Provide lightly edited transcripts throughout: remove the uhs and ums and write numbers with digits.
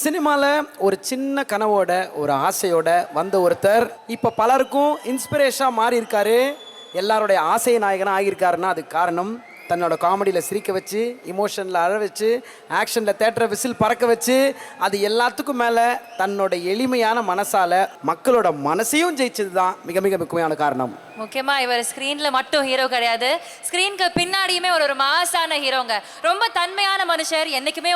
சினிமாவில் ஒரு சின்ன கனவோட ஒரு ஆசையோட வந்த ஒருத்தர் இப்போ பலருக்கும் இன்ஸ்பிரேஷனாக மாறி இருக்காரு. எல்லாருடைய ஆசை நாயகனாக ஆகியிருக்காருன்னா அதுக்கு காரணம் தன்னோட காமெடியில் சிரிக்க வச்சு, இமோஷனில் அழ வச்சு, ஆக்ஷனில் தேட்டரை விசில் பறக்க வச்சு, அது எல்லாத்துக்கும் மேலே தன்னோட எளிமையான மனசால் மக்களோட மனசையும் ஜெயிச்சது தான் மிக மிக முக்கியமான காரணம். முக்கியமாக இவர் ஸ்க்ரீனில் மட்டும் ஹீரோ கிடையாது, ஸ்க்ரீனுக்கு பின்னாடியுமே ஒரு மாசான ஹீரோங்க. ரொம்ப தன்மையான மனுஷர். என்றைக்குமே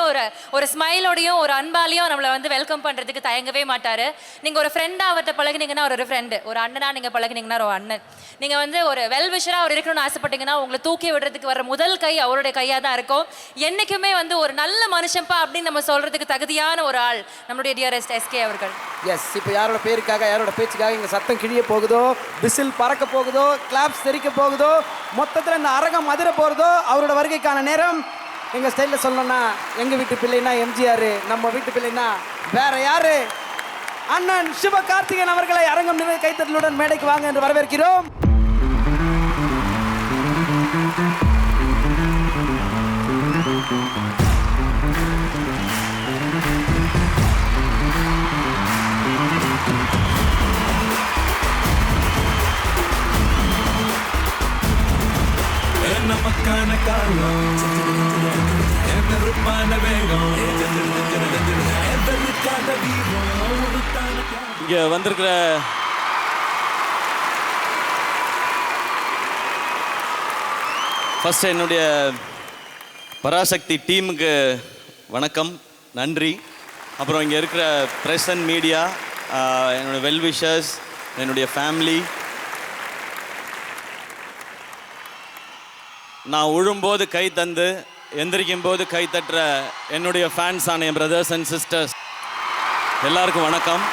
ஒரு ஸ்மைலோடையும் ஒரு அன்பாலையும் நம்மளை வெல்கம் பண்ணுறதுக்கு தயங்கவே மாட்டார். நீங்கள் ஒரு ஃப்ரெண்டாக அவர்கிட்ட பழகினீங்கன்னா ஒரு ஃப்ரெண்டு, ஒரு அண்ணனாக நீங்கள் பழகினீங்கன்னா ஒரு அண்ணன், நீங்கள் ஒரு வெல்விஷராக அவர் இருக்கணும்னு ஆசைப்பட்டீங்கன்னா உங்களை தூக்கி விடுறதுக்கு வர முதல் கை அவருடைய கையாக தான் இருக்கும். என்றைக்குமே ஒரு நல்ல மனுஷன்ப்பா அப்படின்னு நம்ம சொல்கிறதுக்கு தகுதியான ஒரு ஆள் நம்மளுடைய டியரஸ்ட் எஸ்கே அவர்கள். எஸ், இப்போ யாரோட பேருக்காக யாரோட பேச்சுக்காக இங்கே சத்தம் கிழிய போகுதோ, விசில் பறக்க போகுதோ, கிளாப்ஸ் தெரிக்க போகுதோ, மொத்தத்தில் இந்த அரங்கம் அதிர போகிறதோ, அவரோட வருகைக்கான நேரம். எங்கள் ஸ்டைலில் சொல்லணும்னா எங்கள் வீட்டு பிள்ளைனா எம்ஜிஆர், நம்ம வீட்டு பிள்ளைனா வேற யாரு, அண்ணன் சிவகார்த்திகேயன் அவர்களை அரங்கம் நிறைய கைத்தட்டலுடன் மேடைக்கு வாங்க என்று வரவேற்கிறோம். நமக்கான காலம் நெருப்பான வேகம் இங்கே வந்திருக்கிற ஃபர்ஸ்ட் என்னுடைய பராசக்தி டீமுக்கு வணக்கம், நன்றி. அப்புறம் இங்கே இருக்கிற ப்ரெஸ் அண்ட் மீடியா, என்னுடைய வெல்விஷர்ஸ், என்னுடைய ஃபேமிலி, நான் உழும்போது கை தந்து எந்திரிக்கும் போது கை தட்டுற என்னுடைய ஃபேன்ஸ் ஆன என் பிரதர்ஸ் அண்ட் சிஸ்டர்ஸ் எல்லாருக்கும் வணக்கம்.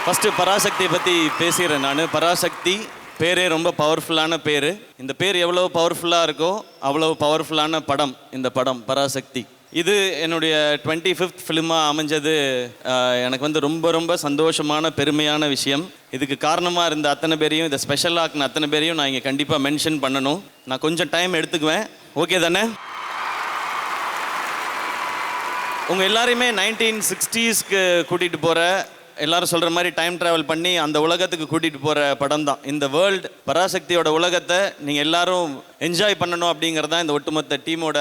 ஃபஸ்ட்டு பராசக்தியை பற்றி பேசுகிறேன். நான் பராசக்தி பேரே ரொம்ப பவர்ஃபுல்லான பேர். இந்த பேர் எவ்வளோ பவர்ஃபுல்லாக இருக்கோ அவ்வளோ பவர்ஃபுல்லான படம் இந்த படம் பராசக்தி. இது என்னுடைய 25th ஃபிலிமாக அமைஞ்சது எனக்கு ரொம்ப ரொம்ப சந்தோஷமான பெருமையான விஷயம். இதுக்கு காரணமாக இருந்த அத்தனை பேரையும், இதை ஸ்பெஷல் ஆக்குன அத்தனை பேரையும் நான் இங்கே கண்டிப்பாக மென்ஷன் பண்ணணும். நான் கொஞ்சம் டைம் எடுத்துக்குவேன், ஓகே தானே? உங்கள் எல்லாரையுமே 1960ஸ்க்கு கூட்டிகிட்டு போகிற, எல்லாரும் சொல்கிற மாதிரி டைம் ட்ராவல் பண்ணி அந்த உலகத்துக்கு கூட்டிகிட்டு போகிற படம் தான் இந்த வேர்ல்டு. பராசக்தியோட உலகத்தை நீங்கள் எல்லாரும் என்ஜாய் பண்ணணும் அப்படிங்கிறது தான் இந்த ஒட்டுமொத்த டீமோட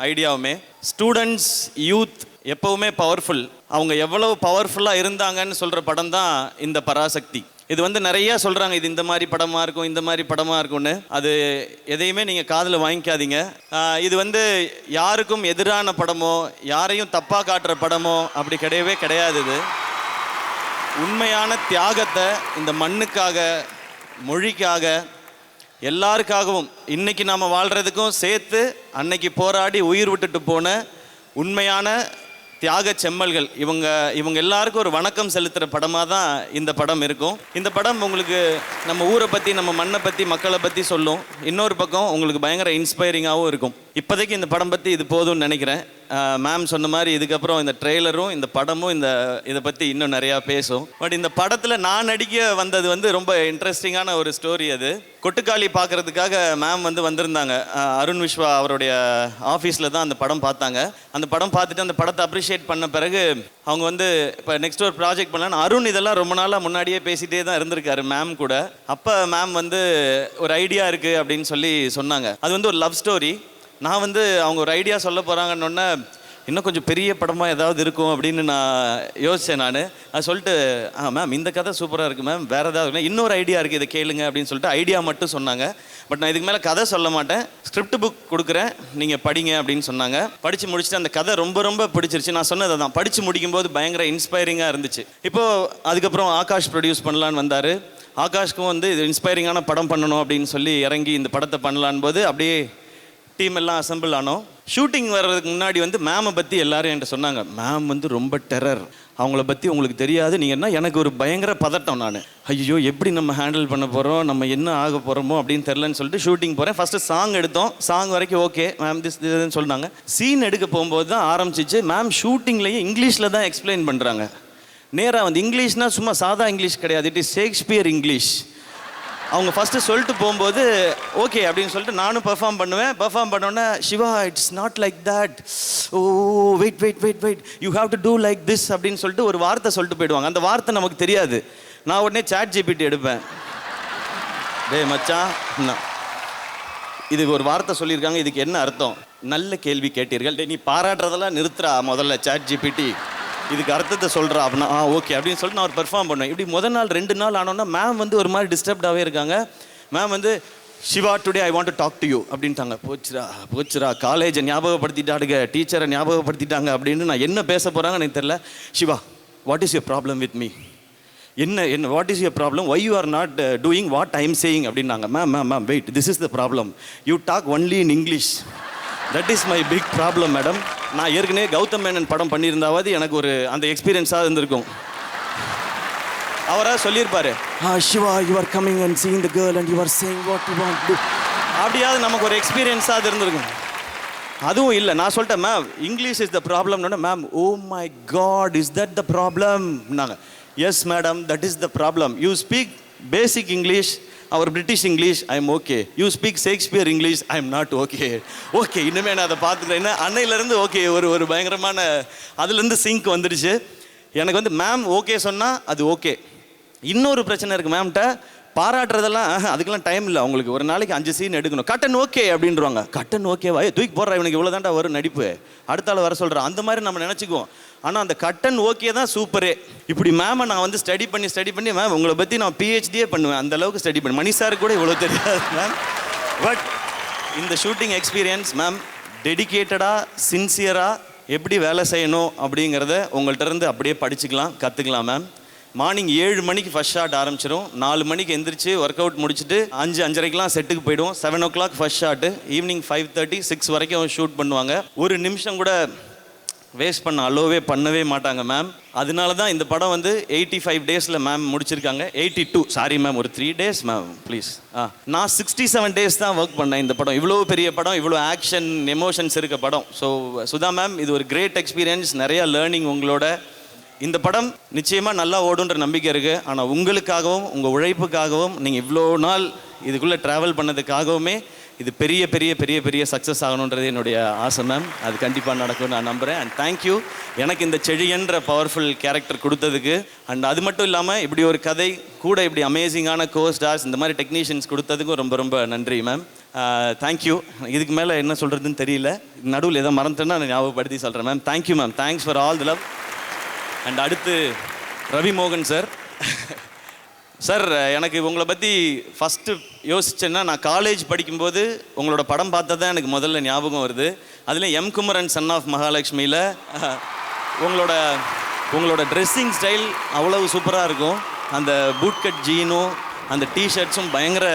ஐடியாவுமே. ஸ்டூடெண்ட்ஸ், யூத் எப்போவுமே பவர்ஃபுல். அவங்க எவ்வளவு பவர்ஃபுல்லாக இருந்தாங்கன்னு சொல்கிற படம் தான் இந்த பராசக்தி. இது நிறைய சொல்கிறாங்க, இது இந்த மாதிரி படமாக இருக்கும், இந்த மாதிரி படமாக இருக்கும்னு. அது எதையுமே நீங்கள் காதில் வாங்கிக்காதீங்க. இது யாருக்கும் எதிரான படமோ யாரையும் தப்பாக காட்டுற படமோ அப்படி கிடையவே கிடையாது. இது உண்மையான தியாகத்தை இந்த மண்ணுக்காக, மொழிக்காக, எல்லாருக்காகவும் இன்னைக்கு நாம் வாழ்கிறதுக்கும் சேர்த்து அன்னைக்கு போராடி உயிர் விட்டுட்டு போன உண்மையான தியாக செம்மல்கள் இவங்க எல்லாருக்கும் ஒரு வணக்கம் செலுத்துகிற படமாக தான் இந்த படம் இருக்கும். இந்த படம் உங்களுக்கு நம்ம ஊரை பற்றி, நம்ம மண்ணை பற்றி, மக்களை பற்றி சொல்லும். இன்னொரு பக்கம் உங்களுக்கு பயங்கர இன்ஸ்பைரிங்காகவும் இருக்கும். இப்போதைக்கு இந்த படம் பற்றி இது போதும்னு நினைக்கிறேன். மேம் சொன்ன மாதிரி இதுக்கப்புறம் இந்த ட்ரெய்லரும் இந்த படமும் இதை பற்றி இன்னும் நிறையா பேசும். பட் இந்த படத்தில் நான் நடிக்க வந்தது ரொம்ப இன்ட்ரெஸ்டிங்கான ஒரு ஸ்டோரி. அது கொட்டுக்காளி பார்க்குறதுக்காக மேம் வந்திருந்தாங்க. அருண் விஸ்வா அவருடைய ஆஃபீஸில் தான் அந்த படம் பார்த்தாங்க. அந்த படம் பார்த்துட்டு அந்த படத்தை அப்ரிஷியேட் பண்ண பிறகு அவங்க இப்போ நெக்ஸ்ட் ஒரு ப்ராஜெக்ட் பண்ணலான்னு, அருண் இதெல்லாம் ரொம்ப நாளாக முன்னாடியே பேசிகிட்டே தான் இருந்திருக்காரு மேம் கூட. அப்போ மேம் ஒரு ஐடியா இருக்குது அப்படின்னு சொல்லி சொன்னாங்க. அது ஒரு லவ் ஸ்டோரி. நான் அவங்க ஒரு ஐடியா சொல்ல போகிறாங்கன்னொன்னே இன்னும் கொஞ்சம் பெரிய படமாக ஏதாவது இருக்கும் அப்படின்னு நான் யோசித்தேன். நான் அது சொல்லிட்டு மேம் இந்த கதை சூப்பராக இருக்குது மேம், வேறு ஏதாவது இன்னொரு ஐடியா இருக்குது, இதை கேளுங்க அப்படின்னு சொல்லிட்டு ஐடியா மட்டும் சொன்னாங்க. பட் நான் இதுக்கு மேலே கதை சொல்ல மாட்டேன், ஸ்கிரிப்ட் புக் கொடுக்குறேன், நீங்கள் படிங்க அப்படின்னு சொன்னாங்க. படித்து முடிச்சுட்டு அந்த கதை ரொம்ப ரொம்ப பிடிச்சிருச்சு. நான் சொன்னதை தான் படித்து முடிக்கும்போது பயங்கர இன்ஸ்பைரிங்காக இருந்துச்சு. இப்போது அதுக்கப்புறம் ஆகாஷ் ப்ரொடியூஸ் பண்ணலான்னு வந்தார். ஆகாஷ்க்கும் இது இன்ஸ்பைரிங்கான படம் பண்ணணும் அப்படின்னு சொல்லி இறங்கி இந்த படத்தை பண்ணலான் போது அப்படியே டீம் எல்லாம் அசம்பிள் ஆனோம். ஷூட்டிங் வர்றதுக்கு முன்னாடி மேமை பற்றி எல்லாரும் என்கிட்ட சொன்னாங்க, மேம் ரொம்ப டெரர், அவங்கள பற்றி உங்களுக்கு தெரியாது. நீங்கள் எனக்கு ஒரு பயங்கர பதட்டம். நான் ஐயோ எப்படி நம்ம ஹேண்டில் பண்ண போகிறோம், நம்ம என்ன ஆக போகிறோமோ அப்படின்னு தெரிலன்னு சொல்லிட்டு ஷூட்டிங் போகிறேன். ஃபஸ்ட்டு சாங் எடுத்தோம். சாங் வரைக்கும் ஓகே மேம், இதுன்னு சொன்னாங்க. சீன் எடுக்க போகும்போது தான் ஆரம்பிச்சிச்சு. மேம் ஷூட்டிங்லேயே இங்கிலீஷில் தான் எக்ஸ்பிளைன் பண்ணுறாங்க. நேராக இங்கிலீஷ்னால் சும்மா சாதா இங்கிலீஷ் கிடையாது, இட் இஸ் ஷேக்ஸ்பியர் இங்கிலீஷ். அவங்க ஃபஸ்ட்டு சொல்லிட்டு போகும்போது ஓகே அப்படின்னு சொல்லிட்டு நானும் பெர்ஃபார்ம் பண்ணுவேன். பெர்ஃபார்ம் பண்ணோன்னே Siva it's not like that, oh wait you have to do like this அப்படின்னு சொல்லிட்டு ஒரு வார்த்தை சொல்லிட்டு போயிடுவாங்க. அந்த வார்த்தை நமக்கு தெரியாது. நான் உடனே சாட் ஜிபிடி எடுப்பேன். டேய் மச்சான், இதுக்கு ஒரு வார்த்தை சொல்லியிருக்காங்க, இதுக்கு என்ன அர்த்தம்? நல்ல கேள்வி கேட்டீர்கள். டே நீ பாராட்டுறதெல்லாம் நிறுத்துறா முதல்ல சாட் ஜிபிடி, இதுக்கு அர்த்தத்தை சொல்கிறா அப்படின்னா ஓகே அப்படின்னு சொல்லிட்டு நான் ஒரு பெர்ஃபார்ம் பண்ணுவேன். இப்படி முதல் நாள் 2 நாள் ஆனோன்னா மேம் வந்து ஒரு மாதிரி டிஸ்டர்ப்டாகவே இருக்காங்க. மேம் வந்து Siva today I want to talk to you அப்படின்ட்டாங்க. போச்சுரா காலேஜை ஞாபகப்படுத்திட்டாடுங்க, டீச்சரை ஞாபகப்படுத்திட்டாங்க அப்படின்னு நான் என்ன பேச போகிறாங்க எனக்கு தெரியல. Siva what is your problem with me, என்ன what is your problem, why you are not doing what I am saying அப்படின்னாங்க. Ma'am wait, this is the problem, you talk only in English, that is my big problem madam. நான் ஏற்கனவே கௌதம் மேனன் படம் பண்ணியிருந்தாவது எனக்கு ஒரு அந்த எக்ஸ்பீரியன்ஸாக இருந்திருக்கும். அவராக சொல்லியிருப்பாரு, Siva you are coming and seeing the girl and you are saying what you want to, அப்படியாவது நமக்கு ஒரு எக்ஸ்பீரியன்ஸாக அது இருந்திருக்கும். அதுவும் இல்லை, நான் சொல்லிட்டேன் மேம் இங்கிலீஷ் இஸ் த ப்ராப்ளம்னு. Ma'am oh my God is that the problem நாங்கள். Yes madam that is the problem, you speak basic English, our British English I am okay, you speak Shakespeare English I am not okay. Okay இனிமேல் நான் அதை பார்த்துக்கிறேன். அன்னையிலேருந்து okay ஒரு பயங்கரமான அதுலேருந்து sink வந்துடுச்சு எனக்கு. வந்து மேம் ஓகே சொன்னால் அது ஓகே. இன்னொரு பிரச்சனை இருக்குது மேம்கிட்ட, பாராட்டுறதெல்லாம் அதுக்கெல்லாம் டைம் இல்லை அவங்களுக்கு. ஒரு நாளைக்கு 5 சீன் எடுக்கணும், கட்டன் ஓகே அப்படின்றவாங்க. கட்டன் ஓகேவா, தூக்கி போடுறா இவனுக்கு இவ்வளோ தாண்டா வரும் நடிப்பு, அடுத்த ஆள் வர சொல்கிறான், அந்த மாதிரி நம்ம நினச்சிக்குவோம். ஆனால் அந்த கட்டன் ஓகே தான் சூப்பரே. இப்படி மேமை நான் வந்து ஸ்டடி பண்ணி மேம் உங்களை பற்றி நான் பிஹெச்டியே பண்ணுவேன், அந்த அளவுக்கு ஸ்டடி பண்ணி. மணி சார் கூட இவ்வளோ தெரியாது மேம். பட் இந்த ஷூட்டிங் எக்ஸ்பீரியன்ஸ் மேம் டெடிக்கேட்டடாக சின்சியராக எப்படி வேலை செய்யணும் அப்படிங்கிறத உங்கள்கிட்ட இருந்து அப்படியே படிச்சுக்கலாம், கற்றுக்கலாம் மேம். மார்னிங் 7 மணிக்கு ஃபஸ்ட் ஷாட் ஆரம்பிச்சிடும், 4 மணிக்கு எந்திரிச்சு ஒர்க் அவுட் முடிச்சுட்டு 5:30க்கெலாம் செட்டுக்கு போயிடுவோம். 7 o'clock ஃபஸ்ட் ஷாட்டு, ஈவினிங் 5:30 6 வரைக்கும் ஷூட் பண்ணுவாங்க. ஒரு நிமிஷம் கூட வேஸ்ட் பண்ணவே மாட்டாங்க மேம். அதனால தான் இந்த படம் வந்து 85 டேஸில் மேம் முடிச்சிருக்காங்க. 82 சாரி மேம், ஒரு 3 days மேம் ப்ளீஸ். நான் 67 days தான் ஒர்க் பண்ணேன் இந்த படம். இவ்வளோ பெரிய படம், இவ்வளோ ஆக்ஷன் எமோஷன்ஸ் இருக்க படம். ஸோ சுதா மேம் இது ஒரு கிரேட் எக்ஸ்பீரியன்ஸ், நிறையா லேர்னிங் உங்களோட. இந்த படம் நிச்சயமாக நல்லா ஓடுன்ற நம்பிக்கை இருக்குது. ஆனால் உங்களுக்காகவும் உங்கள் உழைப்புக்காகவும் நீங்கள் இவ்வளோ நாள் இதுக்குள்ளே ட்ராவல் பண்ணதுக்காகவுமே இது பெரிய பெரிய பெரிய பெரிய சக்ஸஸ் ஆகணுன்றது என்னுடைய ஆசை மேம். அது கண்டிப்பாக நடக்கும் நான் நம்புகிறேன். அண்ட் தேங்க்யூ எனக்கு இந்த செழியன்ற பவர்ஃபுல் கேரக்டர் கொடுத்ததுக்கு. அண்ட் அது மட்டும் இல்லாமல் இப்படி ஒரு கதை கூட இப்படி அமேசிங்கான கோஸ்டார்ஸ் இந்த மாதிரி டெக்னீஷியன்ஸ் கொடுத்ததுக்கும் ரொம்ப ரொம்ப நன்றி மேம். தேங்க்யூ. இதுக்கு மேலே என்ன சொல்கிறதுன்னு தெரியல, நடுவில் எதோ மறந்துட்டேன்னா நான் ஞாபகப்படுத்தி சொல்கிறேன் ma'am. Thank you ma'am, thanks for all the love. And அடுத்து ரவி மோகன் சார். சார் எனக்கு உங்களை பற்றி ஃபஸ்ட்டு யோசிச்சேன்னா, நான் காலேஜ் படிக்கும்போது உங்களோட படம் பார்த்தா தான் எனக்கு முதல்ல ஞாபகம் வருது. அதில் எம் குமரன் சன் ஆஃப் மகாலட்சுமியில் உங்களோட ட்ரெஸ்ஸிங் ஸ்டைல் அவ்வளவு சூப்பராக இருக்கும். அந்த பூட் கட் ஜீனும் அந்த டிஷர்ட்ஸும் பயங்கர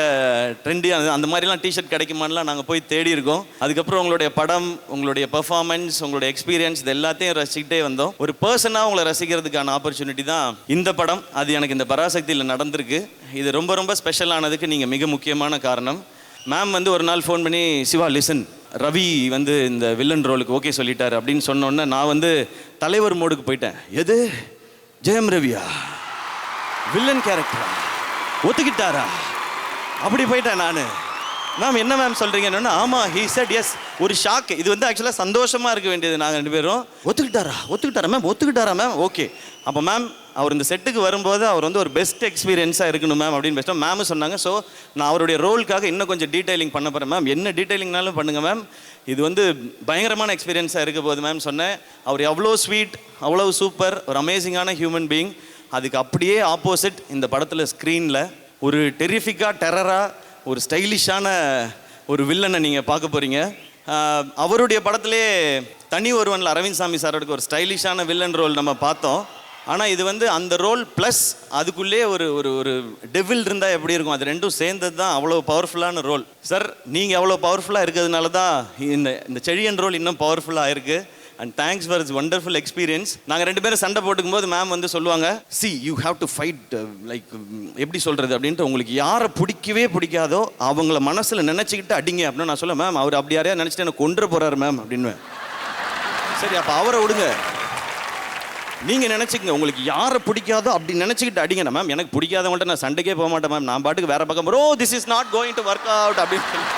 ட்ரெண்டியாக, அந்த மாதிரிலாம் டிஷர்ட் கிடைக்குமான்லாம் நாங்கள் போய் தேடி இருக்கோம். அதுக்கப்புறம் உங்களுடைய படம், உங்களுடைய பெர்ஃபார்மன்ஸ், உங்களுடைய எக்ஸ்பீரியன்ஸ் இது எல்லாத்தையும் ரசிக்கிட்டே வந்தோம். ஒரு பர்சனாக உங்களை ரசிக்கிறதுக்கான ஆப்பர்ச்சுனிட்டி தான் இந்த படம். அது எனக்கு இந்த பராசக்தியில் நடந்திருக்கு. இது ரொம்ப ரொம்ப ஸ்பெஷலானதுக்கு நீங்கள் மிக முக்கியமான காரணம். மேம் வந்து ஒரு நாள் ஃபோன் பண்ணி, சிவா லிசன், ரவி வந்து இந்த வில்லன் ரோலுக்கு ஓகே சொல்லிட்டார் அப்படின்னு சொன்னோன்னே நான் வந்து தலைவர் மோடுக்கு போயிட்டேன். எது ஜெயம் ரவியா வில்லன் கேரக்டரா, ஒத்துக்கிட்டாரா, அப்படி போயிட்டேன் நான். மேம் என்ன மேம் சொல்கிறீங்கன்னு, ஆமாம் ஹீ செட் எஸ். ஒரு ஷாக். இது வந்து ஆக்சுவலாக சந்தோஷமாக இருக்க வேண்டியது. நாங்கள் 2 பேரும் ஒத்துக்கிட்டாரா மேம் ஓகே. அப்போ மேம் அவர் இந்த செட்டுக்கு வரும்போது அவர் வந்து ஒரு பெஸ்ட் எக்ஸ்பீரியன்ஸாக இருக்கணும் மேம் அப்படின்னு பேசிட்டோம். மேம் சொன்னாங்க, ஸோ நான் அவருடைய ரோலுக்காக இன்னும் கொஞ்சம் டீட்டெயிலிங் பண்ண போகிறேன் மேம். என்ன டீட்டெயிலிங்னாலும் பண்ணுங்கள் மேம், இது வந்து பயங்கரமான எக்ஸ்பீரியன்ஸாக இருக்க போகுது மேம் சொன்னேன். அவர் எவ்வளோ ஸ்வீட், அவ்வளோ சூப்பர், ஒரு அமேசிங்கான ஹியூமன் பீயிங். அதுக்கு அப்படியே ஆப்போசிட் இந்த படத்தில் ஸ்க்ரீனில் ஒரு டெரிஃபிக்காக டெரராக ஒரு ஸ்டைலிஷான ஒரு வில்லனை நீங்கள் பார்க்க போகிறீங்க. அவருடைய படத்திலே தனி ஒருவனில் அரவிந்த் சாமி சாரோட ஒரு ஸ்டைலிஷான வில்லன் ரோல் நம்ம பார்த்தோம். ஆனால் இது வந்து அந்த ரோல் ப்ளஸ் அதுக்குள்ளே ஒரு ஒரு டெவில் இருந்தால் எப்படி இருக்கும், அது ரெண்டும் சேர்ந்தது தான் அவ்வளோ பவர்ஃபுல்லான ரோல். சார் நீங்கள் அவ்வளோ பவர்ஃபுல்லாக இருக்கிறதுனால தான் இந்த செழியன் ரோல் இன்னும் பவர்ஃபுல்லாக இருக்குது. And thanks for it's wonderful experience. நாங்கள் 2 பேரும் சண்டை போட்டுக்கும் போது மேம் வந்து சொல்லுவாங்க, C you have to fight, like எப்படி சொல்கிறது அப்படின்ட்டு, உங்களுக்கு யாரை பிடிக்காதோ அவங்கள மனசில் நினச்சிக்கிட்டு அடிங்க அப்படின்னு நான் சொல்ல. மேம் அவர் அப்படி யாரையா நினச்சிட்டு எனக்கு கொண்டு போகிறாரு மேம் அப்படின்னு. சரி அப்போ அவரை விடுங்க, நீங்கள் நினச்சிக்கங்க உங்களுக்கு யாரை பிடிக்காதோ அப்படி நினச்சிக்கிட்டு அடிங்க மேம். எனக்கு பிடிக்காதவங்கள்ட்ட நான் சண்டைக்கே போக மாட்டேன் மேம். நான் பாட்டுக்கு வேற பக்கம் bro this is not going to work out அப்படின்னு சொல்லி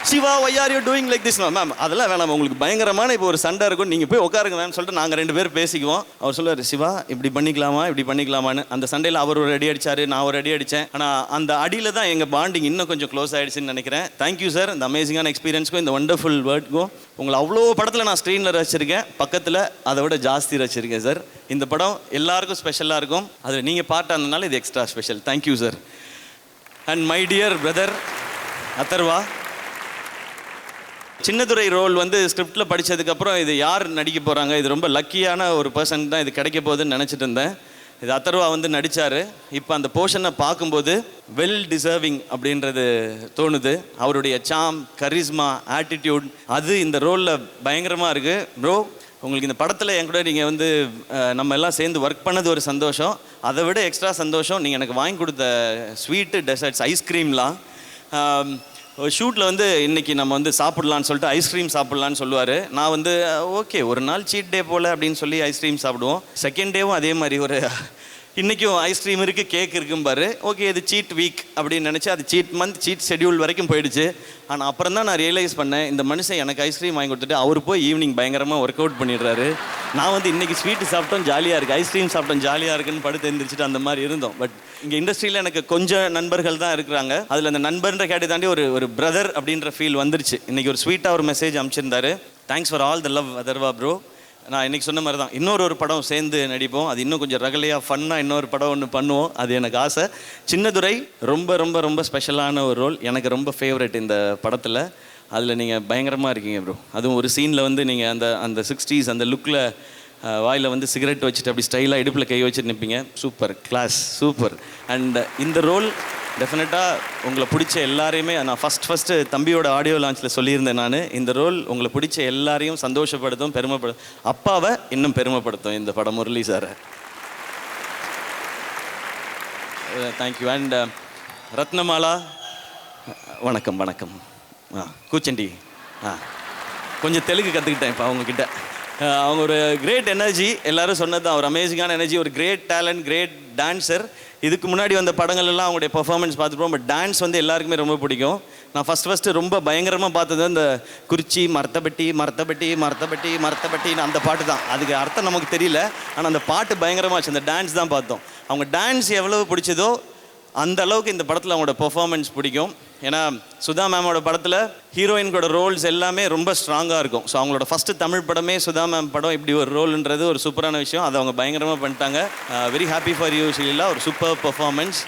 Siva why are you doing like this ma'am. அதெல்லாம் வேணாம், உங்களுக்கு பயங்கரமான இப்போ ஒரு சண்டை இருக்கும், நீங்கள் போய் உட்காருங்க மேம் சொல்லிட்டு நாங்கள் 2 பேர் பேசிக்குவோம். அவர் சொல்லுவார் சிவா இப்படி பண்ணிக்கலாமா இப்படி பண்ணிக்கலாமான்னு. அந்த சண்டையில் அவர் ஒரு அடி அடிச்சாரு, நான் ஒரு அடி அடித்தேன். ஆனால் அந்த அடியில் தான் எங்கள் பாண்டிங் இன்னும் கொஞ்சம் க்ளோஸ் ஆகிடுச்சுன்னு நினைக்கிறேன். தேங்க்யூ சார் இந்த அமேசிங்கான எக்ஸ்பீரியன்ஸ்க்கும் இந்த ஒண்டர்ஃபுல் வேர்ட்க்கும். உங்களை அவ்வளோ படத்தில் நான் ஸ்க்ரீனில் ரசிச்சிருக்கேன், பக்கத்தில் அதை விட ஜாஸ்தி ரசிச்சிருக்கேன் சார். இந்த படம் எல்லாருக்கும் ஸ்பெஷலாக இருக்கும், அதில் நீங்கள் பார்ட் ஆனதுனால இது extra special. Thank you sir. And my dear brother Atharva, Chinnadurai role வந்து ஸ்கிரிப்டில் படித்ததுக்கப்புறம் இது யார் நடிக்க போகிறாங்க, இது ரொம்ப லக்கியான ஒரு பர்சன் தான் இது கிடைக்க போகுதுன்னு நினச்சிட்டு இருந்தேன். இது அதர்வா வந்து நடித்தார். இப்போ அந்த போர்ஷனை பார்க்கும்போது வெல் டிசர்விங் அப்படின்றது தோணுது. அவருடைய சாம், கரிஸ்மா, ஆட்டிடியூட் அது இந்த ரோலில் பயங்கரமாக இருக்குது. ப்ரோ உங்களுக்கு இந்த படத்தில் என் கூட நீங்கள் வந்து நம்ம எல்லாம் சேர்ந்து ஒர்க் பண்ணது ஒரு சந்தோஷம். அதை விட எக்ஸ்ட்ரா சந்தோஷம் நீங்கள் எனக்கு வாங்கி கொடுத்த ஸ்வீட்டு, டெசர்ட்ஸ், ஐஸ்கிரீம்லாம். ஷூட்டில் வந்து இன்றைக்கி நம்ம வந்து சாப்பிட்லான்னு சொல்லிட்டு ஐஸ்கிரீம் சாப்பிட்லான்னு சொல்லுவார். நான் வந்து ஓகே ஒரு நாள் சீட் டே போல் அப்படின்னு சொல்லி ஐஸ்கிரீம் சாப்பிடுவோம். செகண்ட் டேவும் அதே மாதிரி ஒரு இன்றைக்கும் ஐஸ்கிரீம் இருக்குது, கேக் இருக்கும் பாரு. ஓகே இது சீட் வீக் அப்படின்னு நினச்சி அது சீட் மந்த், சீட் ஷெட்யூல் வரைக்கும் போயிடுச்சு. ஆனால் அப்புறம் தான் நான் ரியலைஸ் பண்ணேன், இந்த மனுஷன் எனக்கு ஐஸ்கிரீம் வாங்கி கொடுத்துட்டு அவர் போய் ஈவினிங் பயங்கரமாக ஒர்க் அவுட் பண்ணிடுறாரு. நான் வந்து இன்றைக்கி ஸ்வீட்டு சாப்பிட்டோம் ஜாலியாக இருக்குது, ஐஸ்கிரீம் சாப்பிட்டோம் ஜாலியாக இருக்குன்னு படுத்து எழுந்திரிச்சிட்டு அந்த மாதிரி இருந்தோம். பட் இங்கே இண்டஸ்ட்ரியில் எனக்கு கொஞ்சம் நண்பர்கள் தான் இருக்கிறாங்க. அதில் அந்த நண்பர்ன்ற கேட்டு தாண்டி ஒரு பிரதர் அப்படின்ற ஃபீல் வந்துருச்சு. இன்றைக்கி ஒரு ஸ்வீட்டாக ஒரு மெசேஜ் அனுப்பிச்சிருந்தாரு. Thanks for all the love Atharva bro. நான் இன்றைக்கி சொன்ன மாதிரி தான் இன்னொரு படம் சேர்ந்து நடிப்போம். அது இன்னும் கொஞ்சம் ரகலையாக ஃபன்னாக இன்னொரு படம் ஒன்று பண்ணுவோம். அது எனக்கு ஆசை. சின்னதுரை ரொம்ப ரொம்ப ரொம்ப ஸ்பெஷலான ஒரு ரோல், எனக்கு ரொம்ப ஃபேவரட் இந்த படத்தில். அதில் நீங்கள் பயங்கரமாக இருக்கீங்க ப்ரோ. அதுவும் ஒரு சீனில் வந்து நீங்கள் அந்த 60s அந்த லுக்கில் வாயில் வந்து சிகரெட் வச்சுட்டு அப்படி ஸ்டைலாக இடுப்பில் கை வச்சுட்டு நிற்பீங்க. Super class, super. அண்ட் இந்த ரோல் டெஃபினட்டாக உங்களை பிடிச்ச எல்லாரையுமே நான் ஃபஸ்ட்டு தம்பியோட ஆடியோ லான்ச்சில் சொல்லியிருந்தேன். நான் இந்த ரோல் உங்களை பிடிச்ச எல்லாரையும் சந்தோஷப்படுத்தும், பெருமைப்படுத்தும், அப்பாவை இன்னும் பெருமைப்படுத்தும் இந்த படம். Murali sir thank you. And Ratnamala வணக்கம் வணக்கம். கூச்சண்டி கொஞ்சம் தெலுங்கு கற்றுக்கிட்டேன் இப்போ அவங்கக்கிட்ட. அவங்க ஒரு கிரேட் எனர்ஜி, எல்லோரும் சொன்னது தான், ஒரு அமேசிங்கான எனர்ஜி, ஒரு கிரேட் டேலண்ட், கிரேட் டான்ஸர். இதுக்கு முன்னாடி வந்த படங்கள் எல்லாம் அவங்களுடைய பெர்ஃபார்மன்ஸ் பார்த்துப்போம். பட் டான்ஸ் வந்து எல்லாருக்குமே ரொம்ப பிடிக்கும். நான் ஃபஸ்ட்டு ரொம்ப பயங்கரமாக பார்த்தது இந்த குறிச்சி மரத்தப்பட்டி மரத்தப்பட்டி மரத்தப்பட்டி மரத்தப்பட்டின்னு அந்த பாட்டு தான். அதுக்கு அர்த்தம் நமக்கு தெரியல, ஆனால் அந்த பாட்டு பயங்கரமாச்சு. அந்த டான்ஸ் தான் பார்த்தோம். அவங்க டான்ஸ் எவ்வளவு பிடிச்சதோ அந்த அளவுக்கு இந்த படத்தில் அவங்களோட பெர்ஃபார்மன்ஸ் பிடிக்கும். ஏன்னா சுதா மேமோட படத்தில் ஹீரோயின்களோட ரோல்ஸ் எல்லாமே ரொம்ப ஸ்ட்ராங்காக இருக்கும். ஸோ அவங்களோட ஃபஸ்ட்டு தமிழ் படமே சுதா மேம் படம் இப்படி ஒரு ரோல்ன்றது ஒரு சூப்பரான விஷயம். அதை அவங்க பயங்கரமாக பண்ணிட்டாங்க. Very happy for you Sheela. ஒரு சூப்பர் பெர்ஃபார்மன்ஸ்.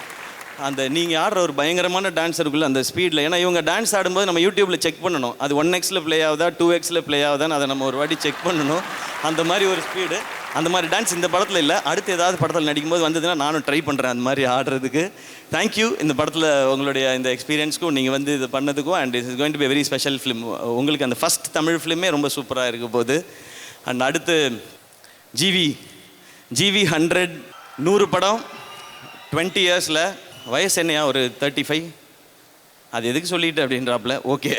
அந்த நீங்கள் ஆடுற ஒரு பயங்கரமான டான்ஸ் இருக்குல்ல அந்த ஸ்பீடில். ஏன்னா இவங்க டான்ஸ் ஆடும்போது நம்ம யூடியூப்பில் செக் பண்ணணும், அது 1xல ப்ளே ஆகுதா 2xல ப்ளே ஆகுதான்னு அதை நம்ம ஒரு வாட்டி செக் பண்ணணும். அந்த மாதிரி ஒரு ஸ்பீடு, அந்த மாதிரி டான்ஸ் இந்த படத்தில் இல்லை. அடுத்து ஏதாவது படத்தில் நடிக்கும்போது வந்ததுன்னா நானும் ட்ரை பண்ணுறேன் அந்த மாதிரி ஆடுறதுக்கு. தேங்க்யூ இந்த படத்தில் உங்களுடைய இந்த எக்ஸ்பீரியன்ஸ்க்கும் நீங்கள் வந்து இது பண்ணதுக்கும். And it is going to be very special film. உங்களுக்கு அந்த ஃபஸ்ட் தமிழ் ஃபிலிமே ரொம்ப சூப்பராக இருக்க போகுது. அண்ட் அடுத்து ஜிவி 100 படம் 20 இயர்ஸில். வயசு என்னையா ஒரு 35? அது எதுக்கு சொல்லிட்டு அப்படின்றாப்புல. ஓகே.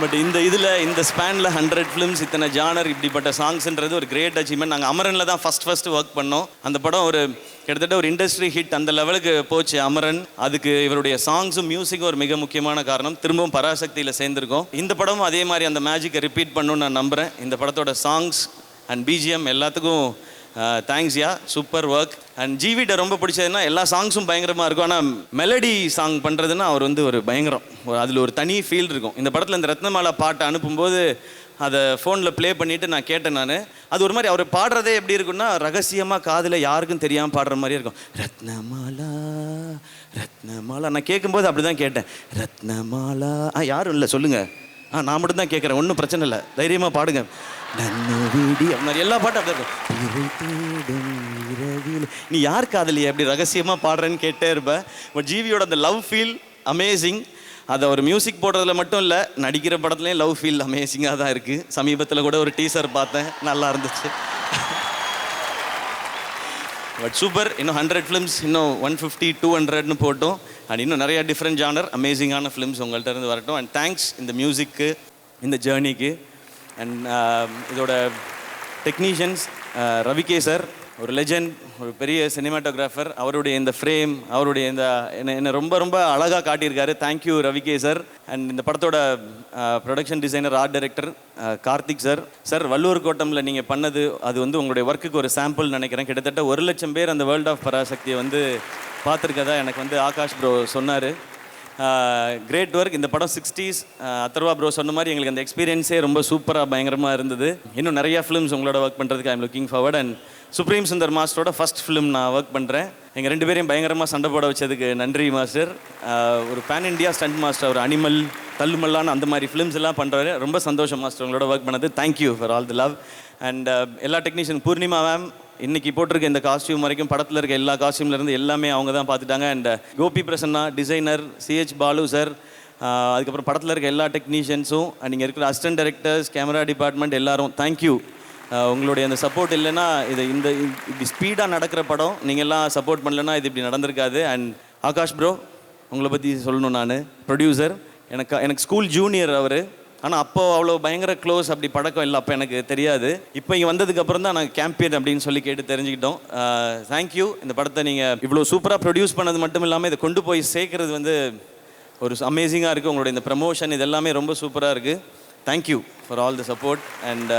பட் இந்த ஸ்பேனில் 100 ஃபிலிம்ஸ், இத்தனை ஜானர், இப்படிப்பட்ட சாங்ஸ்ன்றது ஒரு கிரேட் அச்சீவ்மெண்ட். நாங்கள் அமரனில் தான் ஃபஸ்ட்டு ஒர்க் பண்ணோம். அந்த படம் ஒரு கிட்டத்தட்ட ஒரு இண்டஸ்ட்ரி ஹிட் அந்த லெவலுக்கு போச்சு அமரன். அதுக்கு இவருடைய சாங்ஸும் மியூசிக்கும் ஒரு மிக முக்கியமான காரணம். திரும்பவும் பராசக்தியில் சேர்ந்துருக்கோம். இந்த படமும் அதே மாதிரி அந்த மேஜிக்கை ரிப்பீட் பண்ணணும்னு நான் நம்புகிறேன். இந்த படத்தோட சாங்ஸ் அண்ட் பிஜிஎம் எல்லாத்துக்கும் தேங்க்ஸ் யா, சூப்பர் ஒர்க். அண்ட் ஜிவிட்ட ரொம்ப பிடிச்சதுன்னா எல்லா சாங்ஸும் பயங்கரமாக இருக்கும். ஆனால் மெலடி சாங் பண்ணுறதுன்னா அவர் வந்து ஒரு பயங்கரம், அதில் ஒரு தனி ஃபீல் இருக்கும். இந்த படத்தில் இந்த ரத்னமாலா பாட்டை அனுப்பும்போது அதை ஃபோனில் ப்ளே பண்ணிவிட்டு நான் கேட்டேன். நான் அது ஒரு மாதிரி அவர் பாடுறதே எப்படி இருக்குன்னா ரகசியமாக காதில் யாருக்கும் தெரியாமல் பாடுற மாதிரி இருக்கும். ரத்னமாலா ரத்னமாலா. நான் கேட்கும்போது அப்படி தான் கேட்டேன். ரத்னமாலா. யாரும் இல்லை சொல்லுங்கள். நான் மட்டும் தான் கேட்குறேன், ஒன்றும் பிரச்சனை இல்லை, தைரியமாக பாடுங்க. நன்னவீடி அது மாதிரி எல்லா பாட்டும் அப்படி இருக்கும். நீ யார் காதலியா அப்படி ரகசியமாக பாடுறேன்னு கேட்டே இருப்பேன். பட் ஜிவியோட அந்த லவ் ஃபீல் அமேசிங். அதை ஒரு மியூசிக் போடுறதுல மட்டும் இல்லை, நடிக்கிற படத்துலேயும் லவ் ஃபீல் அமேசிங்காக தான் இருக்குது. சமீபத்தில் கூட ஒரு டீசர் பார்த்தேன், நல்லா இருந்துச்சு. But super. இன்னும் 100 ஃபிலிம்ஸ், இன்னும் 150, 200ன்னு போட்டோம். அண்ட் இன்னும் நிறையா டிஃப்ரெண்ட் ஜானர் அமேசிங்கான ஃபிலிம்ஸ் உங்கள்கிட்ட இருந்து வரட்டும். அண்ட் தேங்க்ஸ் இந்த மியூசிக்கு, இந்த ஜேர்னிக்கு. அண்ட் இதோட டெக்னீஷியன்ஸ் ரவிகே சார், ஒரு லெஜெண்ட், ஒரு பெரிய சினிமாட்டோகிராஃபர். அவருடைய இந்த ஃப்ரேம், அவருடைய இந்த என்னை ரொம்ப ரொம்ப அழகாக காட்டியிருக்காரு. Thank you Ravi K sir. அண்ட் இந்த படத்தோட production designer, art director Karthik sir. Sir, Valluvar கோட்டமில் நீங்கள் பண்ணது அது வந்து உங்களுடைய ஒர்க்குக்கு ஒரு சாம்பிள் நினைக்கிறேன். கிட்டத்தட்ட 1,00,000 பேர் அந்த வேர்ல்ட் ஆஃப் பராசக்தியை வந்து பார்த்துருக்கதா எனக்கு வந்து ஆகாஷ் ப்ரோ சொன்னார். Great work. இந்த படம் 60s. அத்தர்வா ப்ரோ சொன்ன மாதிரி எங்களுக்கு அந்த எக்ஸ்பீரியன்ஸே ரொம்ப சூப்பராக பயங்கரமாக இருந்தது. இன்னும் நிறையா ஃபிலிம்ஸ் உங்களோட ஒர்க் பண்ணுறதுக்கு I'm looking forward. And Supreme Sundar மாஸ்டரோட ஃபர்ஸ்ட் ஃபிலிம் நான் ஒர்க் பண்ணுறேன். எங்கள் 2 பேரையும் பயங்கரமாக சண்டை போட வச்சதுக்கு நன்றி மாஸ்டர். ஒரு பேன் இண்டியா ஸ்டண்ட் மாஸ்டர், ஒரு அனிமல், தள்ளுமல்லான்னு அந்த மாதிரி ஃபிலிம்ஸ் எல்லாம் பண்ணுறாரு. ரொம்ப சந்தோஷம் மாஸ்டர் உங்களோட ஒர்க் பண்ணது. Thank you for all the love. And எல்லா டெக்னீஷியன், பூர்ணிமா மேம் இன்னைக்கு போட்டிருக்க இந்த காஸ்டியூம் வரைக்கும் படத்தில் இருக்க எல்லா காஸ்டியூம்லேருந்து எல்லாமே அவங்க தான் பார்த்துட்டாங்க. And Gopi Prasanna designer, CH Balu sir, அதுக்கப்புறம் படத்தில் இருக்க எல்லா டெக்னீஷியன்ஸும், அண்ட் இங்கே இருக்கிற அசிஸ்டன்ட் டைரக்டர்ஸ், கேமரா டிபார்ட்மெண்ட் எல்லாரும் தேங்க்யூ. உங்களுடைய அந்த சப்போர்ட் இல்லைன்னா இப்படி ஸ்பீடாக நடக்கிற படம் நீங்கள் எல்லாம் சப்போர்ட் பண்ணலைன்னா இது இப்படி நடந்திருக்காது. அண்ட் ஆகாஷ் ப்ரோ, உங்களை பற்றி சொல்லணும். நான் ப்ரொடியூசர், எனக்கு ஸ்கூல் ஜூனியர் அவர். ஆனால் அப்போது அவ்வளோ பயங்கர க்ளோஸ் அப்படி பழக்கம் இல்லை, அப்போ எனக்கு தெரியாது. இப்போ இங்கே வந்ததுக்கப்புறம் தான் நான் கேம்பியன் அப்படின்னு சொல்லி கேட்டு தெரிஞ்சுக்கிட்டோம். தேங்க்யூ. இந்த படத்தை நீங்கள் இவ்வளோ சூப்பராக ப்ரொடியூஸ் பண்ணது மட்டும் இல்லாமல் இதை கொண்டு போய் சேர்க்குறது வந்து ஒரு அமேசிங்காக இருக்குது. உங்களுடைய இந்த ப்ரமோஷன் இது எல்லாமே ரொம்ப சூப்பராக இருக்குது. Thank you for all the support. And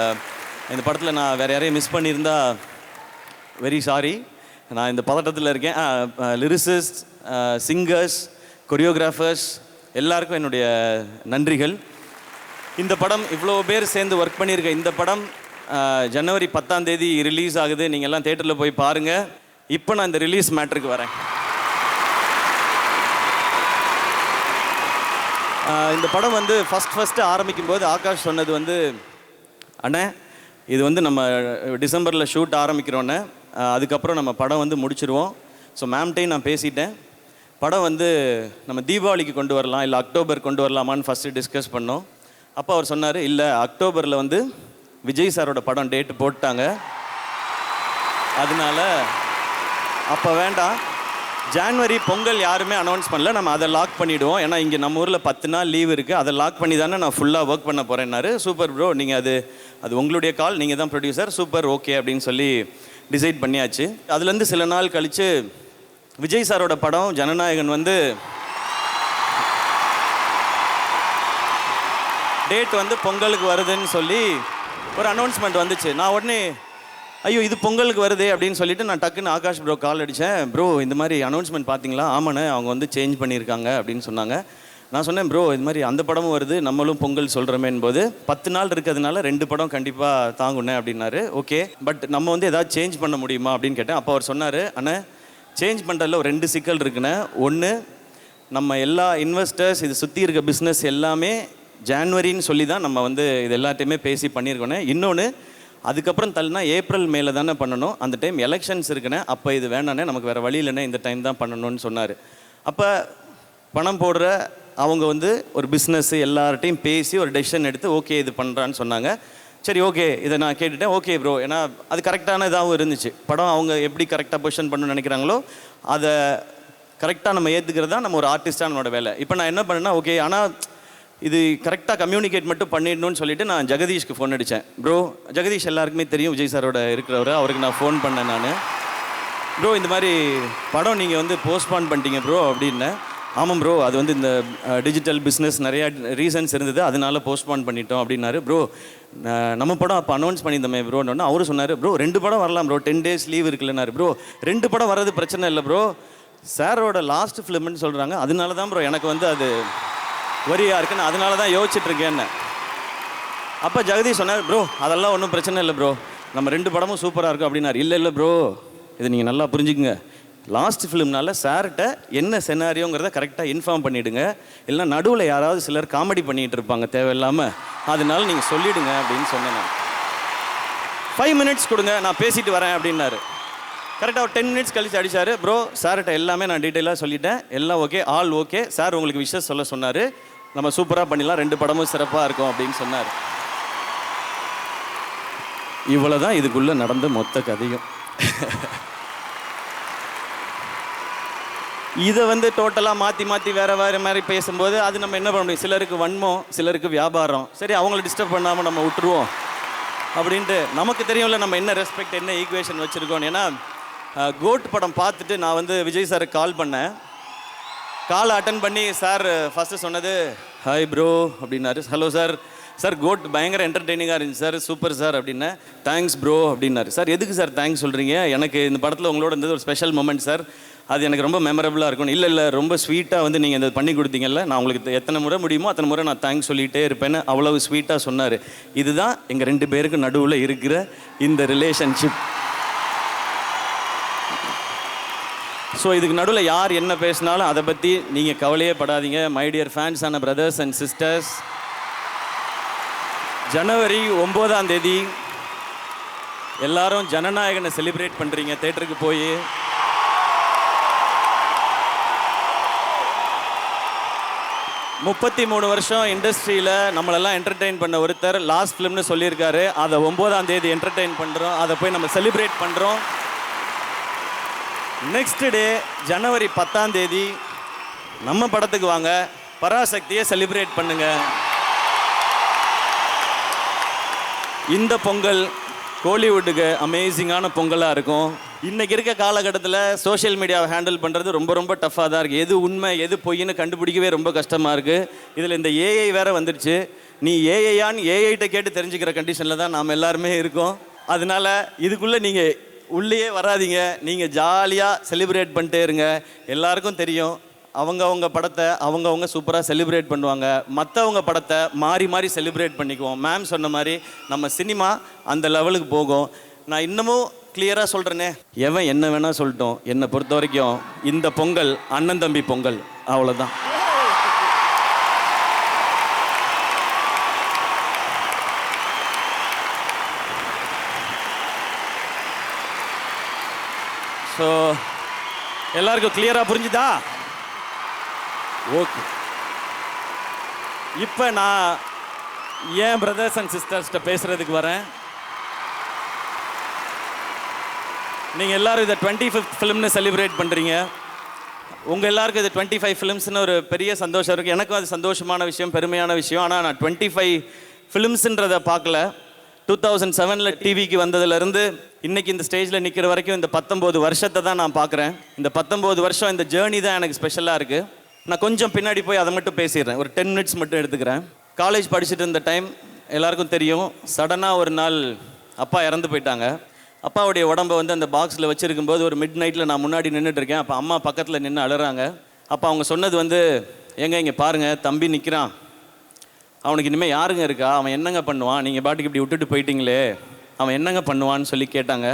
இந்த படத்தில் நான் வேறு யாரையும் மிஸ் பண்ணியிருந்தா வெரி சாரி. நான் இந்த பதட்டத்தில் இருக்கேன். லிரிசிஸ்ட், சிங்கர்ஸ், கொரியோகிராஃபர்ஸ் எல்லாருக்கும் என்னுடைய நன்றிகள். இந்த படம் இவ்வளோ பேர் சேர்ந்து ஒர்க் பண்ணியிருக்க இந்த படம் ஜனவரி 10ஆம் தேதி ரிலீஸ் ஆகுது. நீங்கள் எல்லாம் தேட்டரில் போய் பாருங்கள். இப்போ நான் இந்த ரிலீஸ் மேட்ருக்கு வரேன். இந்த படம் வந்து ஃபஸ்ட்டு ஆரம்பிக்கும் போது ஆகாஷ் சொன்னது வந்து, அண்ணே இது வந்து நம்ம டிசம்பரில் ஷூட் ஆரம்பிக்கிறோன்னே, அதுக்கப்புறம் நம்ம படம் வந்து முடிச்சிருவோம். ஸோ மேம்கிட்டையும் நான் பேசிட்டேன். படம் வந்து நம்ம தீபாவளிக்கு கொண்டு வரலாம், இல்லை அக்டோபர் கொண்டு வரலாமான்னு ஃபஸ்ட்டு டிஸ்கஸ் பண்ணோம். அப்போ அவர் சொன்னார், இல்லை அக்டோபரில் வந்து விஜய் சாரோட படம் டேட்டு போட்டாங்க, அதனால அப்போ வேண்டாம். ஜான்வரி பொங்கல் யாருமே அனௌன்ஸ் பண்ணல, நம்ம அதை லாக் பண்ணிவிடுவோம். ஏன்னா இங்கே நம்ம ஊரில் 10 நாள் லீவ் இருக்குது, அதை லாக் பண்ணி தானே நான் ஃபுல்லாக ஒர்க் பண்ண போகிறேன்னாரு. சூப்பர் ப்ரோ, நீங்கள் அது உங்களுடைய கால், நீங்கள் தான் ப்ரொடியூசர், சூப்பர் ஓகே அப்படின்னு சொல்லி டிசைட் பண்ணியாச்சு. அதுலேருந்து சில நாள் கழித்து விஜய் சாரோட படம் ஜனநாயகன் வந்து டேட் வந்து பொங்கலுக்கு வருதுன்னு சொல்லி ஒரு அனௌன்ஸ்மெண்ட் வந்துச்சு. நான் உடனே ஐயோ இது பொங்கலுக்கு வருது அப்படின்னு சொல்லிட்டு நான் டக்குன்னு ஆகாஷ் ப்ரோ கால் அடித்தேன். ப்ரோ இந்த மாதிரி அனௌன்ஸ்மெண்ட் பார்த்தீங்களா? ஆமாண்ணே, அவங்க வந்து சேஞ்ச் பண்ணியிருக்காங்க அப்படின்னு சொன்னாங்க. நான் சொன்னேன், ப்ரோ இது மாதிரி அந்த படமும் வருது, நம்மளும் பொங்கல் சொல்கிறோமேன் போது 10 நாள் இருக்கிறதுனால 2 படம் கண்டிப்பாக தாங்குண்ணே அப்படின்னாரு. ஓகே, பட் நம்ம வந்து ஏதாவது சேஞ்ச் பண்ண முடியுமா அப்படின்னு கேட்டேன். அப்போ அவர் சொன்னார், அண்ணே சேஞ்ச் பண்ணுறதுல ஒரு 2 சிக்கல் இருக்குண்ணே. ஒன்று, நம்ம எல்லா இன்வெஸ்டர்ஸ் இது சுற்றி இருக்க பிஸ்னஸ் எல்லாமே ஜான்வரின்னு சொல்லி தான் நம்ம வந்து இது எல்லாத்தையுமே பேசி பண்ணியிருக்கோண்ணே. இன்னொன்று, அதுக்கப்புறம் தள்ளினா ஏப்ரல் மேலே தானே பண்ணணும், அந்த டைம் எலெக்ஷன்ஸ் இருக்குண்ணே, அப்போ இது வேணாண்ணே, நமக்கு வேறு வழி இல்லைண்ணே, இந்த டைம் தான் பண்ணணும்னு சொன்னார். அப்போ பணம் போடுற அவங்க வந்து ஒரு பிஸ்னஸ்ஸு எல்லார்ட்டையும் பேசி ஒரு டெசிஷன் எடுத்து ஓகே இது பண்ணுறான்னு சொன்னாங்க. சரி ஓகே, இதை நான் கேட்டுட்டேன். ஓகே ப்ரோ, ஏன்னா அது கரெக்டான இதாகவும் இருந்துச்சு. படம் அவங்க எப்படி கரெக்டாக பொசிஷன் பண்ணணும்னு நினைக்கிறாங்களோ அதை கரெக்டாக நம்ம ஏற்றுக்கிறது தான் நம்ம ஒரு ஆர்டிஸ்டாக நம்மளோட வேலை. இப்போ நான் என்ன பண்ணேன்னா, ஓகே ஆனால் இது கரெக்டாக கம்யூனிகேட் மட்டும் பண்ணிடணும்னு சொல்லிட்டு நான் ஜெகதீஷ்க்கு ஃபோன் அடித்தேன். ப்ரோ, ஜெகதீஷ் எல்லாருக்குமே தெரியும், விஜய் சாரோட இருக்கிறவர், அவருக்கு நான் ஃபோன் பண்ணேன். நான் ப்ரோ இந்த மாதிரி படம் நீங்கள் வந்து போஸ்ட்பான் பண்ணிட்டீங்க ப்ரோ அப்படின்னேன். ஆமாம் ப்ரோ, அது வந்து இந்த டிஜிட்டல் பிஸ்னஸ் நிறையா ரீசன்ஸ் இருந்தது, அதனால போஸ்ட்பான் பண்ணிட்டோம் அப்படின்னாரு. ப்ரோ நம்ம படம் அப்போ அனௌன்ஸ் பண்ணியிருந்தோமே ப்ரோன்னு அவரும் சொன்னார், ப்ரோ 2 படம் வரலாம் ப்ரோ, 10 days லீவ் இருக்குல்லனாரு. ப்ரோ 2 படம் வர்றது பிரச்சனை இல்லை ப்ரோ, சாரோட லாஸ்ட் ஃபிலிம்னு சொல்கிறாங்க, அதனால தான் ப்ரோ எனக்கு வந்து அது வரியாக இருக்குன்னு அதனால தான் யோசிச்சுட்ருக்கேன்னு. அப்போ ஜெகதீஷ் சொன்னார், ப்ரோ அதெல்லாம் ஒன்றும் பிரச்சனை இல்லை ப்ரோ, நம்ம 2 படமும் சூப்பராக இருக்கும் அப்படின்னாரு. இல்லை ப்ரோ, இது நீங்கள் நல்லா புரிஞ்சுக்குங்க, லாஸ்ட் ஃபிலிம்னால சார்கிட்ட என்ன செனாரியோங்கிறத கரெக்டாக இன்ஃபார்ம் பண்ணிவிடுங்க, இல்லைனா நடுவில் யாராவது சிலர் காமெடி பண்ணிகிட்டு இருப்பாங்க தேவையில்லாமல், அதனால நீங்கள் சொல்லிவிடுங்க அப்படின்னு சொன்னேன். நான் 5 minutes கொடுங்க, நான் பேசிட்டு வரேன் அப்படின்னாரு. கரெக்டாக ஒரு 10 minutes கழிச்சு அடித்தார். ப்ரோ சார்கிட்ட எல்லாமே நான் டீட்டெயிலாக சொல்லிட்டேன், எல்லாம் ஓகே, ஆல் ஓகே, சார் உங்களுக்கு விஷயம் சொல்ல சொன்னார், நம்ம சூப்பராக பண்ணிடலாம், 2 படமும் சிறப்பாக இருக்கும் அப்படின்னு சொன்னார். இவ்வளோ தான் இதுக்குள்ளே நடந்த மொத்த கதையும். இதை வந்து டோட்டலாக மாற்றி வேறு மாதிரி பேசும்போது அது நம்ம என்ன பண்ண முடியும், சிலருக்கு வன்மம், சிலருக்கு வியாபாரம், சரி அவங்கள டிஸ்டர்ப் பண்ணாமல் நம்ம விட்டுருவோம். அப்படின்ட்டு நமக்கு தெரியும்ல நம்ம என்ன ரெஸ்பெக்ட் என்ன ஈக்குவேஷன் வச்சுருக்கோம். ஏன்னா கோட் படம் பார்த்துட்டு நான் வந்து விஜய் சாருக்கு கால் பண்ணேன். கால் அட்டன் பண்ணி சார் ஃபஸ்ட்டு சொன்னது ஹாய் ப்ரோ அப்படின்னாரு. ஹலோ சார், சார் கோட் பயங்கர என்டர்டெய்னிங்காக இருந்துச்சு சார், சூப்பர் சார் அப்படின்னேன். தேங்க்ஸ் ப்ரோ அப்படின்னாரு. சார் எதுக்கு சார் தேங்க்ஸ் சொல்கிறீங்க? எனக்கு இந்த படத்தில் உங்களோட இருந்தது ஒரு ஸ்பெஷல் மூமெண்ட் சார், அது எனக்கு ரொம்ப மெமரபுளாக இருக்கும். இல்லை ரொம்ப ஸ்வீட்டாக வந்து நீங்கள் இந்த பண்ணி கொடுத்தீங்கல்ல, நான் உங்களுக்கு எத்தனை முறை முடியுமோ அத்தனை முறை நான் தேங்க்ஸ் சொல்லிகிட்டே இருப்பேன்னு அவ்வளவு ஸ்வீட்டாக சொன்னார். இதுதான் எங்கள் 2 பேருக்கு நடுவில் இருக்கிற இந்த ரிலேஷன்ஷிப். ஸோ இதுக்கு நடுவில் யார் என்ன பேசினாலும் அதை பற்றி நீங்கள் கவலையே படாதீங்க. மை டியர் ஃபேன்ஸ் ஆன பிரதர்ஸ் அண்ட் சிஸ்டர்ஸ், ஜனவரி 9ஆம் தேதி எல்லாரும் ஜனநாயகனை செலிப்ரேட் பண்ணுறீங்க தேட்டருக்கு போய். முப்பத்தி 3 வருஷம் இண்டஸ்ட்ரியில் நம்மளெல்லாம் என்டர்டெயின் பண்ண ஒருத்தர் லாஸ்ட் ஃபிலிம்னு சொல்லியிருக்காரு. அதை 9ஆம் தேதி என்டர்டெயின் பண்ணுறோம், அதை போய் நம்ம செலிப்ரேட் பண்ணுறோம். நெக்ஸ்ட் டே ஜனவரி 10ஆம் தேதி நம்ம படத்துக்கு வாங்க, பராசக்தியை செலிப்ரேட் பண்ணுங்க. இந்த பொங்கல் கோலிவுட்டுக்கு அமேசிங்கான பொங்கலாக இருக்கும். இன்றைக்கி இருக்க காலகட்டத்தில் சோஷியல் மீடியாவை ஹேண்டில் பண்ணுறது ரொம்ப டஃப்பாக தான் இருக்குது. எது உண்மை எது பொய்ன்னு கண்டுபிடிக்கவே ரொம்ப கஷ்டமாக இருக்குது. இதில் இந்த ஏஐ வேறு வந்துடுச்சு. நீ ஏஐயான்னு ஏஐட்ட கேட்டு தெரிஞ்சுக்கிற கண்டிஷனில் தான் நாம் எல்லாருமே இருக்கோம். அதனால் இதுக்குள்ளே நீங்கள் உள்ளேயே வராதிங்க, நீங்கள் ஜாலியாக செலிப்ரேட் பண்ணிட்டே இருங்க. எல்லாருக்கும் தெரியும் அவங்கவுங்க படத்தை அவங்கவுங்க சூப்பராக செலிப்ரேட் பண்ணுவாங்க, மற்றவங்க படத்தை மாறி செலிப்ரேட் பண்ணிக்குவோம். மேம் சொன்ன மாதிரி நம்ம சினிமா அந்த லெவலுக்கு போகும். நான் இன்னமும் கிளியராக சொல்கிறேனே, எவன் என்ன வேணால் சொல்லட்டும், என்னை பொறுத்த வரைக்கும் இந்த பொங்கல் அண்ணன் தம்பி பொங்கல், அவ்வளோதான். ஸோ எல்லாருக்கும் கிளியராக புரிஞ்சுதா? ஓகே. இப்போ நான் ஏன் பிரதர்ஸ் அண்ட் சிஸ்டர்ஸ்கிட்ட பேசுகிறதுக்கு வரேன். நீங்கள் எல்லோரும் இதை 25th ஃபிலிம்னு செலிப்ரேட் பண்ணுறீங்க. உங்கள் எல்லாருக்கும் இது 25 ஃபிலிம்ஸ்னு ஒரு பெரிய சந்தோஷம் இருக்குது. எனக்கும் அது சந்தோஷமான விஷயம், பெருமையான விஷயம். ஆனால் நான் 25 ஃபிலிம்ஸுன்றதை பார்க்கல. 2007 டிவிக்கு வந்ததுலேருந்து இன்றைக்கி இந்த ஸ்டேஜில் நிற்கிற வரைக்கும் இந்த 19 வருஷத்தை தான் நான் பார்க்குறேன். இந்த 19 வருஷம் இந்த ஜேர்னி தான் எனக்கு ஸ்பெஷலாக இருக்குது. நான் கொஞ்சம் பின்னாடி போய் அதை மட்டும் பேசிடுறேன், ஒரு 10 மினிட்ஸ் மட்டும் எடுத்துக்கிறேன். காலேஜ் படிச்சுட்டு இருந்த டைம் எல்லாருக்கும் தெரியும், சடனாக ஒரு நாள் அப்பா இறந்து போயிட்டாங்க. அப்பாவுடைய உடம்பை வந்து அந்த பாக்ஸில் வச்சுருக்கும்போது ஒரு மிட் நைட்டில் நான் முன்னாடி நின்றுட்டுருக்கேன். அப்போ அம்மா பக்கத்தில் நின்று அழுறாங்க. அப்போ அவங்க சொன்னது வந்து, ஏங்க இங்கே பாருங்கள் தம்பி நிற்கிறான், அவனுக்கு இனிமேல் யாருங்க இருக்கா, அவன் என்னங்க பண்ணுவான், நீங்கள் பாட்டுக்கு இப்படி விட்டுட்டு போயிட்டீங்களே, அவன் என்னங்க பண்ணுவான்னு சொல்லி கேட்டாங்க.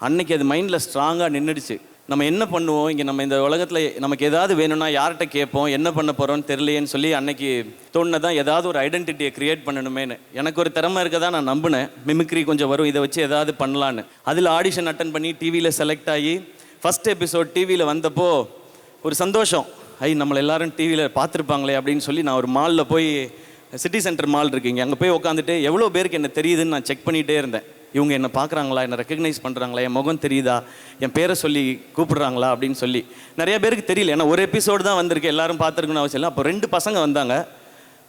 அன்னைக்கு அது மைண்டில் ஸ்ட்ராங்காக நின்றுடுச்சு. நம்ம என்ன பண்ணுவோம் இங்கே, நம்ம இந்த உலகத்தில் நமக்கு ஏதாவது வேணும்னா யார்கிட்ட கேட்போம், என்ன பண்ண போகிறோன்னு தெரியலையேன்னு சொல்லி அன்னைக்கு தோணுதான் ஏதாவது ஒரு ஐடென்டிட்டியை க்ரியேட் பண்ணணுமேனு. எனக்கு ஒரு திறமை இருக்கதான் நான் நம்பினேன், மிமிக்ரி கொஞ்சம் வரும், இதை வச்சு ஏதாவது பண்ணலான்னு. அதில் ஆடிஷன் அட்டன் பண்ணி டிவியில் செலக்ட் ஆகி ஃபஸ்ட் எபிசோட் டிவியில் வந்தப்போ ஒரு சந்தோஷம், நம்மளை எல்லாரும் டிவியில் பார்த்துருப்பாங்களே அப்படின்னு சொல்லி நான் ஒரு மாலில் போய், சிட்டி சென்டர் மால் இருக்குங்க, அங்கே போய் உட்காந்துட்டு எவ்வளோ பேருக்கு என்ன தெரியுதுன்னு நான் செக் பண்ணிகிட்டே இருந்தேன். இவங்க என்ன பார்க்குறாங்களா, என்ன ரெக்கக்னைஸ் பண்ணுறாங்களா, என் முகம் தெரியுதா, என் பேரை சொல்லி கூப்பிடுறாங்களா அப்படின்னு சொல்லி. நிறைய பேருக்கு தெரியல, ஏன்னா ஒரு எபிசோடு தான் வந்திருக்கு, எல்லாரும் பார்த்துருக்குன்னு அவசியம் இல்லை. அப்போ 2 பசங்க வந்தாங்க.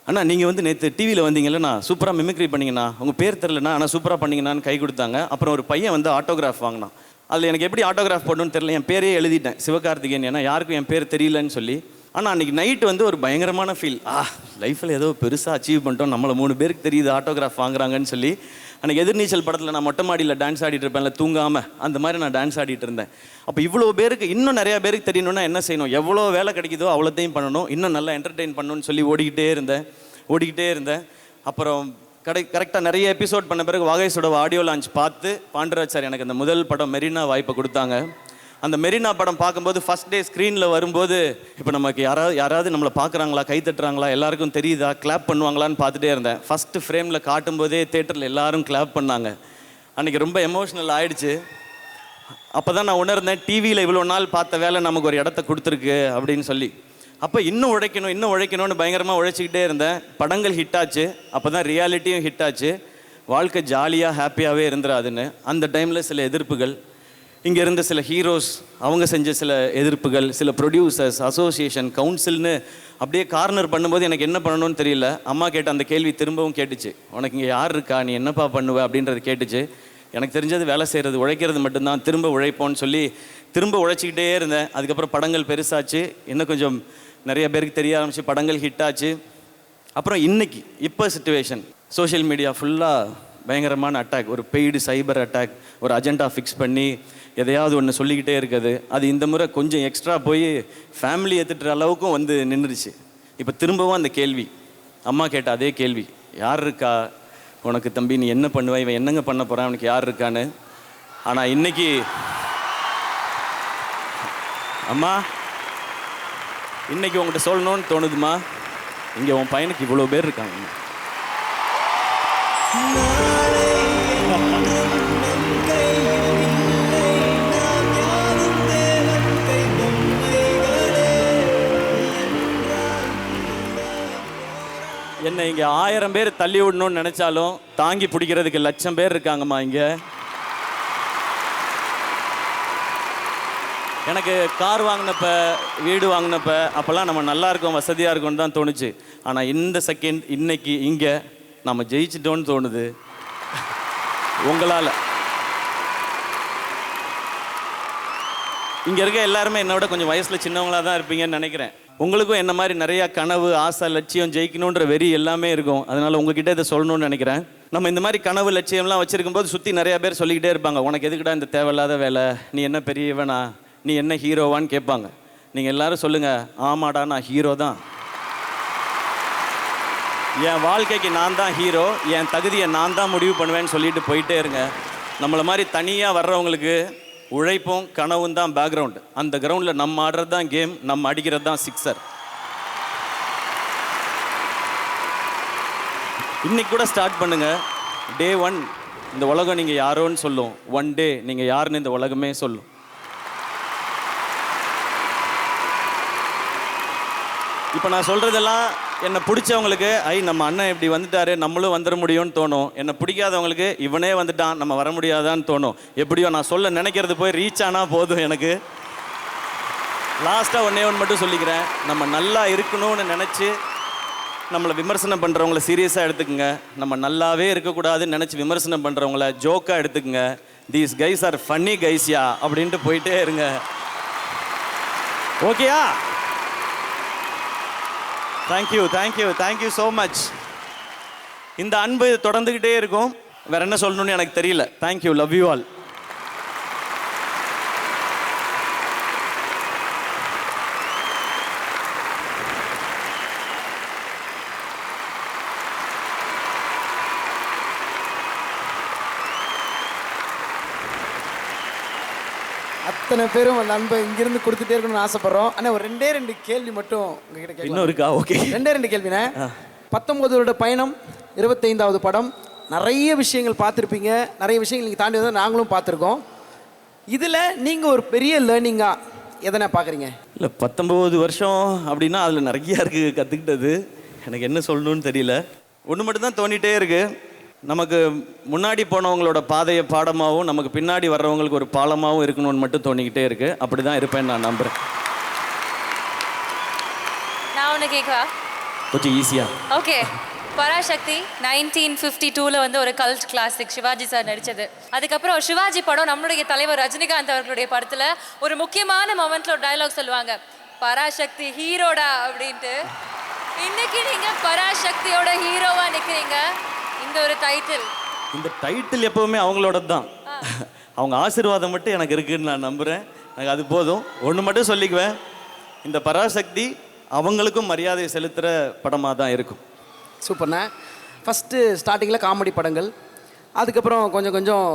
அண்ணா நீங்கள் வந்து நேற்று டிவியில் வந்தீங்களா, சூப்பராக மிமிக்ரி பண்ணிங்கண்ணா, உங்கள் பேர் தெரிலண்ணா ஆனால் சூப்பராக பண்ணிங்கண்ணான்னு கை கொடுத்தாங்க. அப்புறம் ஒரு பையன் வந்து ஆட்டோகிராஃப் வாங்கினான். அதில் எனக்கு எப்படி ஆட்டோகிராஃப் போடணும்னு தெரியல, என் பேரே எழுதிட்டேன் சிவகார்த்திகேயன், ஏன்னா யாருக்கும் என் பேர் தெரியலன்னு சொல்லி. ஆனால் அன்றைக்கி நைட்டு வந்து ஒரு பயங்கரமான ஃபீல், லைஃப்பில் ஏதோ பெருசாக அச்சீவ் பண்ணிட்டோம், நம்மளை 3 பேருக்கு தெரியுது ஆட்டோகிராஃப் வாங்குறாங்கன்னு சொல்லி. அன்றைக்கி எதிர்நீச்சல் படத்தில் நான் மொட்டை மாடியில் டான்ஸ் ஆடிட்டு இருப்பேன்ல தூங்காமல், அந்த மாதிரி நான் டான்ஸ் ஆடிட்டு இருந்தேன். அப்போ இவ்வளோ பேருக்கு, இன்னும் நிறையா பேருக்கு தெரியணும்னா என்ன செய்யணும், எவ்வளோ வேலை கிடைக்குதோ அவ்வளோத்தையும் பண்ணணும், இன்னும் நல்லா என்டர்டெயின் பண்ணணும்னு சொல்லி ஓடிக்கிட்டே இருந்தேன். அப்புறம் கரெக்டாக நிறைய எபிசோட் பண்ண பிறகு வாகைஸோட ஆடியோ லான்ச் பார்த்து பாண்டராஜ் சார் எனக்கு அந்த முதல் படம் மெரினா வாய்ப்பை கொடுத்தாங்க. அந்த மெரினா படம் பார்க்கும்போது ஃபஸ்ட் டே ஸ்க்ரீனில் வரும்போது, இப்போ நமக்கு யாராவது நம்மளை பார்க்குறாங்களா, கை தட்டுறாங்களா, எல்லாருக்கும் தெரியுதா, கிளாப் பண்ணுவாங்களான்னு பார்த்துட்டே இருந்தேன். ஃபஸ்ட்டு ஃப்ரேமில் காட்டும்போதே தேட்டரில் எல்லாரும் கிளாப் பண்ணாங்க. அன்றைக்கி ரொம்ப எமோஷ்னல் ஆகிடுச்சு. அப்போ தான் நான் உணர்ந்தேன், டிவியில் இவ்வளோ நாள் பார்த்த வேலை நமக்கு ஒரு இடத்த கொடுத்துருக்கு அப்படின்னு சொல்லி. அப்போ இன்னும் உழைக்கணும்னு பயங்கரமாக உழைச்சிக்கிட்டே இருந்தேன். படங்கள் ஹிட் ஆச்சு, அப்போ தான் ரியாலிட்டியும் ஹிட் ஆச்சு. வாழ்க்கை ஜாலியாக ஹாப்பியாகவே இருந்துடாதுன்னு அந்த டைமில் சில எதிர்ப்புகள். இங்கே இருந்த சில ஹீரோஸ் அவங்க செஞ்ச சில எதிர்ப்புகள், சில ப்ரொடியூசர்ஸ், அசோசியேஷன், கவுன்சில்னு அப்படியே கார்னர் பண்ணும்போது எனக்கு என்ன பண்ணணும்னு தெரியல. அம்மா கேட்ட அந்த கேள்வி திரும்பவும் கேட்டுச்சு, உனக்கு இங்கே யார் இருக்கா, நீ என்னப்பா பண்ணுவ அப்படின்றது கேட்டுச்சு. எனக்கு தெரிஞ்சது வேலை செய்கிறது, உழைக்கிறது மட்டும்தான். திரும்ப உழைப்போன்னு சொல்லி திரும்ப உழைச்சிக்கிட்டே இருந்தேன். அதுக்கப்புறம் படங்கள் பெருசாச்சு, இன்னும் கொஞ்சம் நிறைய பேருக்கு தெரிய ஆரம்பிச்சு, படங்கள் ஹிட் ஆச்சு. அப்புறம் இப்போ சிச்சுவேஷன் சோஷியல் மீடியா ஃபுல்லாக பயங்கரமான அட்டாக், ஒரு பெய்டு சைபர் அட்டாக், ஒரு அஜெண்டா ஃபிக்ஸ் பண்ணி எதையாவது ஒன்று சொல்லிக்கிட்டே இருக்குது. அது இந்த முறை கொஞ்சம் எக்ஸ்ட்ரா போய் ஃபேமிலி ஏற்றுட்டுற அளவுக்கும் வந்து நின்றுச்சு. இப்போ திரும்பவும் அந்த கேள்வி, அம்மா கேட்ட அதே கேள்வி, யார் இருக்கா உனக்கு தம்பி, நீ என்ன பண்ணுவ, இவன் என்னங்க பண்ண போகிறான், அவனுக்கு யார் இருக்கான்னு. ஆனால் இன்னைக்கு அம்மா இன்னைக்கு உங்கள்கிட்ட சொல்லணும்னு தோணுதுமா, இங்கே உன் பையனுக்கு இவ்வளோ பேர் இருக்காங்க. என்ன இங்கே 1000 பேர் தள்ளி விடணும்னு நினைச்சாலும் தாங்கி பிடிக்கிறதுக்கு 1,00,000 பேர் இருக்காங்கம்மா இங்கே. எனக்கு கார் வாங்கினப்ப, வீடு வாங்கினப்ப அப்போல்லாம் நம்ம நல்லா இருக்கோம், வசதியாக இருக்கோம்னு தான் தோணுச்சு. ஆனால் இந்த செகண்ட் இன்னைக்கு இங்கே நம்ம ஜெயிச்சிட்டோன்னு தோணுது உங்களால். இங்கே இருக்க எல்லாருமே என்னோட கொஞ்சம் வயசில் சின்னவங்களாக தான் இருப்பீங்கன்னு நினைக்கிறேன். உங்களுக்கும் என்ன மாதிரி நிறையா கனவு, ஆசை, லட்சியம், ஜெயிக்கணுன்ற வெறி எல்லாமே இருக்கும். அதனால் உங்ககிட்ட இதை சொல்லணும்னு நினைக்கிறேன். நம்ம இந்த மாதிரி கனவு, லட்சியம்லாம் வச்சுருக்கும் போது சுற்றி நிறையா பேர் சொல்லிக்கிட்டே இருப்பாங்க, உனக்கு எதுக்குடா இந்த தேவையில்லாத வேலை, நீ என்ன பெரியவனா, நீ என்ன ஹீரோவான்னு கேட்பாங்க. நீங்கள் எல்லாரும் சொல்லுங்கள், ஆமாடா நான் ஹீரோ தான், என் வாழ்க்கைக்கு நான் தான் ஹீரோ, என் தகுதியை நான் தான் முடிவு பண்ணுவேன்னு சொல்லிட்டு போயிட்டே இருங்க. நம்மளை மாதிரி தனியாக வர்றவங்களுக்கு உழைப்பும் கனவும் தான் பேக்ரவுண்டு. அந்த கிரவுண்டில் நம்ம ஆடுறது தான் கேம், நம்ம அடிக்கிறது தான் சிக்ஸர். இன்னைக்கு கூட ஸ்டார்ட் பண்ணுங்க. டே 1 இந்த உலகம் நீங்கள் யாரோன்னு சொல்லும். 1 டே நீங்கள் யாருன்னு இந்த உலகமே சொல்லும். இப்போ நான் சொல்கிறதெல்லாம் என்னை பிடிச்சவங்களுக்கு நம்ம அண்ணன் இப்படி வந்துட்டாரு, நம்மளும் வந்துட முடியும்னு தோணும். என்னை பிடிக்காதவங்களுக்கு இவனே வந்துட்டான், நம்ம வர முடியாதான்னு தோணும். எப்படியோ நான் சொல்ல நினைக்கிறது போய் ரீச் ஆனால் போதும். எனக்கு லாஸ்ட்டாக ஒன்றே மட்டும் சொல்லிக்கிறேன், நம்ம நல்லா இருக்கணும்னு நினச்சி நம்மளை விமர்சனம் பண்ணுறவங்கள சீரியஸாக எடுத்துக்கங்க. நம்ம நல்லாவே இருக்கக்கூடாதுன்னு நினச்சி விமர்சனம் பண்ணுறவங்கள ஜோக்காக எடுத்துக்கங்க. தீஸ் கைஸ் ஆர் ஃபன்னி கைஸ்யா அப்படின்ட்டு போயிட்டே இருங்க. ஓகேயா? Thank you so much. இந்த அன்பு தொடர்ந்துக்கிட்டே இருக்கும். வேற என்ன சொல்லணும்னு எனக்கு தெரியல. Thank you, love you all. அத்தனை பேரும் அந்த அன்பை இங்கிருந்து கொடுத்துட்டே இருக்கணும்னு ஆசைப்படுறோம். ஆனால் ஒரு 2 கேள்வி மட்டும் உங்ககிட்ட கேட்கலாம். இன்னும் இருக்கா? ஓகே, 2 கேள்விண்ணே. 19 வருட பயணம், 25வது படம், நிறைய விஷயங்கள் பார்த்துருப்பீங்க, நிறைய விஷயங்கள் நீங்கள் தாண்டி வந்து நாங்களும் பார்த்துருக்கோம். இதில் நீங்கள் ஒரு பெரிய லேர்னிங்காக எதனா பார்க்குறீங்க? இல்லை, 19 வருஷம் அப்படின்னா அதில் நிறையா இருக்குது கற்றுக்கிட்டது. எனக்கு என்ன சொல்லணும்னு தெரியல. ஒன்று மட்டும்தான் தோண்டிகிட்டே இருக்குது, நமக்கு முன்னாடி போனவங்களோட பாதையை பாடமாகவும் நமக்கு பின்னாடி வர்றவங்களுக்கு ஒரு பாலமாகவும் இருக்கணும்னு மட்டும் தோணிக்கிட்டே இருக்குது. அப்படி தான் இருப்பேன்னு நான் நம்புகிறேன். நான் ஒன்று கேட்கவா? கொஞ்சம் ஈஸியாக. ஓகே. பராசக்தி 1952 வந்து ஒரு கல்ட் கிளாசிக், சிவாஜி சார் நடித்தது. அதுக்கப்புறம் சிவாஜி படம் நம்மளுடைய தலைவர் ரஜினிகாந்த் அவர்களுடைய படத்தில் ஒரு முக்கியமான மொமெண்ட்டில் ஒரு டயலாக் சொல்லுவாங்க, பராசக்தி ஹீரோடா அப்படின்ட்டு. இன்னைக்கு நீங்கள் பராசக்தியோட ஹீரோவாக நிற்கிறீங்க. இந்த ஒரு டைட்டில், இந்த டைட்டில் எப்போவுமே அவங்களோட தான். அவங்க ஆசீர்வாதம் மட்டும் எனக்கு இருக்குன்னு நான் நம்புகிறேன். எனக்கு அது போதும். ஒன்று மட்டும் சொல்லிக்குவேன், இந்த பராசக்தி அவங்களுக்கும் மரியாதை செலுத்துகிற படமாக தான் இருக்கும். சூப்பர்ண்ணே. ஃபஸ்ட்டு ஸ்டார்டிங்கில் காமெடி படங்கள், அதுக்கப்புறம் கொஞ்சம் கொஞ்சம்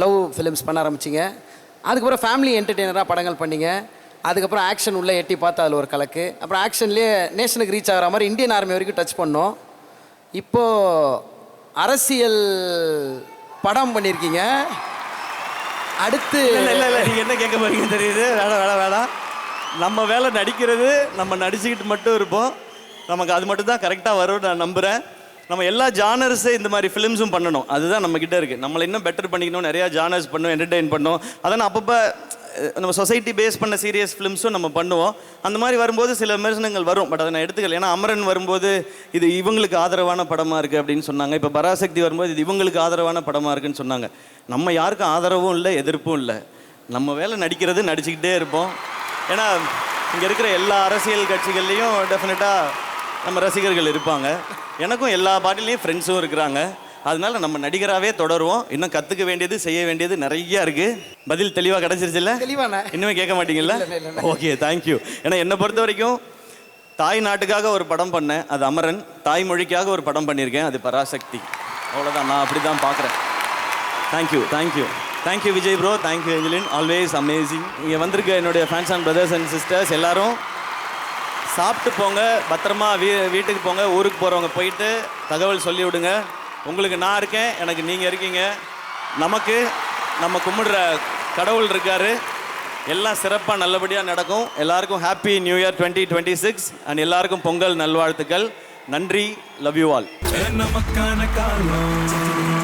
லவ் ஃபிலிம்ஸ் பண்ண ஆரம்பிச்சிங்க, அதுக்கப்புறம் ஃபேமிலி என்டர்டெய்னராக படங்கள் பண்ணிங்க, அதுக்கப்புறம் ஆக்ஷன் உள்ளே எட்டி பார்த்து அதில் ஒரு கலக்கு, அப்புறம் ஆக்ஷன்லேயே நேஷனுக்கு ரீச் ஆகிற மாதிரி இந்தியன் ஆர்மி வரைக்கும் டச் பண்ணோம். இப்போது அரசியல் படம் பண்ணியிருக்கீங்க. அடுத்து இல்லை நீங்கள் என்ன கேட்க போறீங்க தெரியுது. வேணாம். நம்ம வேலை நடிக்கிறது, நம்ம நடிச்சுக்கிட்டு மட்டும் இருப்போம். நமக்கு அது மட்டும் தான் கரெக்டாக வரும்னு நான் நம்புகிறேன். நம்ம எல்லா ஜானர்ஸ் இந்த மாதிரி ஃபிலிம்ஸும் பண்ணணும். அதுதான் நம்ம கிட்ட இருக்குது. நம்மளை இன்னும் பெட்டர் பண்ணிக்கணும். நிறையா ஜானர்ஸ் பண்ணணும், என்டர்டெயின் பண்ணணும். அதான் அப்பப்போ நம்ம சொசைட்டி பேஸ் பண்ண சீரியஸ் ஃபிலிம்ஸும் நம்ம பண்ணுவோம். அந்த மாதிரி வரும்போது சில விமர்சனங்கள் வரும். பட் அதை நான் எடுத்துக்கல. ஏன்னா அமரன் வரும்போது இது இவங்களுக்கு ஆதரவான படமாக இருக்குது அப்படின்னு சொன்னாங்க. இப்போ பராசக்தி வரும்போது இது இவங்களுக்கு ஆதரவான படமாக இருக்குன்னு சொன்னாங்க. நம்ம யாருக்கும் ஆதரவும் இல்லை, எதிர்ப்பும் இல்லை. நம்ம வேலை நடிக்கிறது, நடிச்சுக்கிட்டே இருப்போம். ஏன்னா இங்கே இருக்கிற எல்லா அரசியல் கட்சிகள்லேயும் டெஃபினட்டாக நம்ம ரசிகர்கள் இருப்பாங்க. எனக்கும் எல்லா பார்ட்டிலையும் ஃப்ரெண்ட்ஸும் இருக்கிறாங்க. அதனால நம்ம நடிகராகவே தொடருவோம். இன்னும் கற்றுக்க வேண்டியது, செய்ய வேண்டியது நிறைய இருக்குது. பதில் தெளிவாக கிடச்சிருச்சுல்ல? தெளிவான இன்னுமே கேட்க மாட்டீங்கல்ல? Okay, thank you. ஏன்னா என்னை பொறுத்த வரைக்கும் தாய் நாட்டுக்காக ஒரு படம் பண்ணேன், அது அமரன். தாய்மொழிக்காக ஒரு படம் பண்ணியிருக்கேன், அது பராசக்தி. அவ்வளோதான், நான் அப்படி தான் பார்க்குறேன். Thank you, thank you, thank you Vijay bro, thank you Angeline, always amazing. இங்கே வந்திருக்க என்னுடைய fans and brothers and sisters எல்லாரும் சாப்பிட்டு போங்க, பத்திரமா வீட்டுக்கு போங்க. ஊருக்கு போகிறவங்க போயிட்டு தகவல் சொல்லி விடுங்க. உங்களுக்கு நான் இருக்கேன், எனக்கு நீங்கள் இருக்கீங்க. நமக்கு நம்ம கும்பிடுற கடவுள் இருக்காரு. எல்லாம் சிறப்பாக நல்லபடியாக நடக்கும். எல்லாருக்கும் ஹாப்பி நியூ இயர் 2026 அண்ட் எல்லாருக்கும் பொங்கல் நல்வாழ்த்துக்கள். நன்றி, லவ் யூ ஆல். நமக்கான காலம்